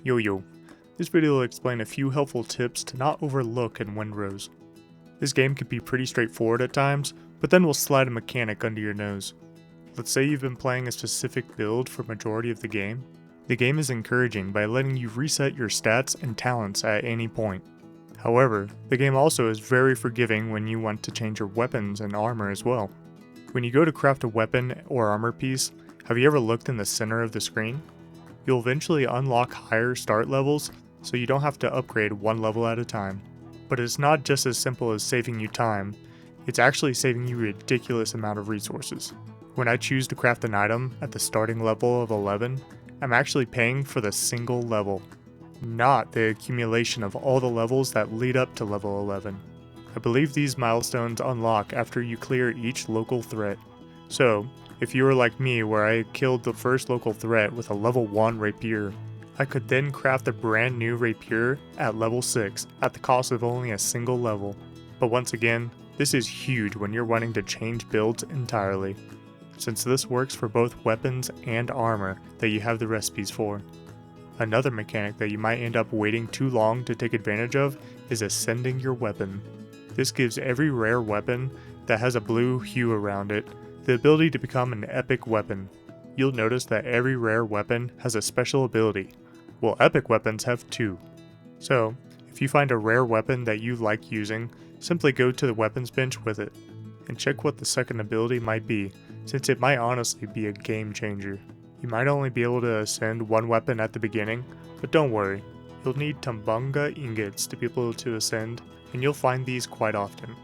Yo. This video will explain a few helpful tips to not overlook in Windrose. This game can be pretty straightforward at times, but then we'll slide a mechanic under your nose. Let's say you've been playing a specific build for majority of the game. The game is encouraging by letting you reset your stats and talents at any point. However, the game also is very forgiving when you want to change your weapons and armor as well. When you go to craft a weapon or armor piece, have you ever looked in the center of the screen? You'll eventually unlock higher start levels, so you don't have to upgrade one level at a time. But it's not just as simple as saving you time, it's actually saving you a ridiculous amount of resources. When I choose to craft an item at the starting level of 11, I'm actually paying for the single level, not the accumulation of all the levels that lead up to level 11. I believe these milestones unlock after you clear each local threat. So, if you were like me where I killed the first local threat with a level 1 rapier, I could then craft a brand new rapier at level 6 at the cost of only a single level. But once again, this is huge when you're wanting to change builds entirely, since this works for both weapons and armor that you have the recipes for. Another mechanic that you might end up waiting too long to take advantage of is ascending your weapon. This gives every rare weapon that has a blue hue around it the ability to become an epic weapon. You'll notice that every rare weapon has a special ability, while epic weapons have two. So, if you find a rare weapon that you like using, simply go to the weapons bench with it, and check what the second ability might be, since it might honestly be a game changer. You might only be able to ascend one weapon at the beginning, but don't worry, you'll need Tumbunga ingots to be able to ascend, and you'll find these quite often.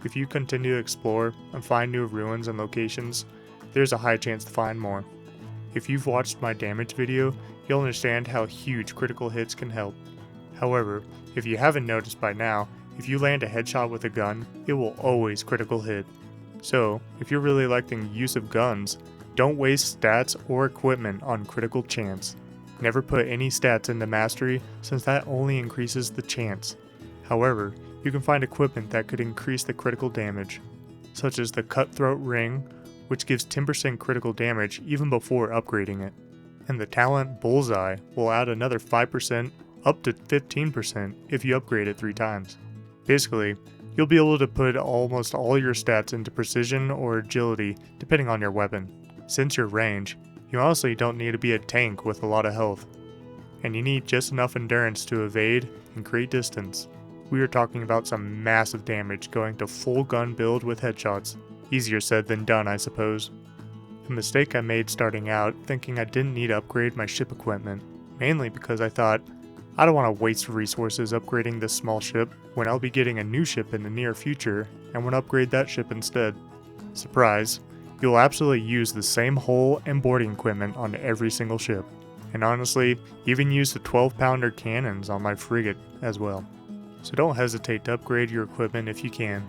If you continue to explore and find new ruins and locations, there's a high chance to find more. If you've watched my damage video, you'll understand how huge critical hits can help. However, if you haven't noticed by now, if you land a headshot with a gun, it will always critical hit. So, if you're really liking the use of guns, don't waste stats or equipment on critical chance. Never put any stats into mastery, since that only increases the chance. However, you can find equipment that could increase the critical damage, such as the Cutthroat Ring, which gives 10% critical damage even before upgrading it, and the talent Bullseye will add another 5% up to 15% if you upgrade it 3 times. Basically, you'll be able to put almost all your stats into precision or agility depending on your weapon. Since your range, you honestly don't need to be a tank with a lot of health, and you need just enough endurance to evade and create distance. We are talking about some massive damage going to full gun build with headshots. Easier said than done, I suppose. A mistake I made starting out, thinking I didn't need to upgrade my ship equipment, mainly because I thought, I don't want to waste resources upgrading this small ship when I'll be getting a new ship in the near future and want to upgrade that ship instead. Surprise, you'll absolutely use the same hull and boarding equipment on every single ship, and honestly, even use the 12-pounder cannons on my frigate as well. So don't hesitate to upgrade your equipment if you can.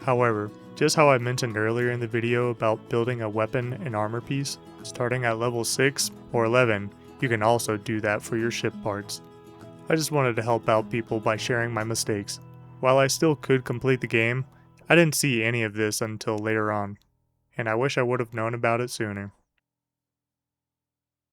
However, just how I mentioned earlier in the video about building a weapon and armor piece, starting at level 6 or 11, you can also do that for your ship parts. I just wanted to help out people by sharing my mistakes. While I still could complete the game, I didn't see any of this until later on, and I wish I would have known about it sooner.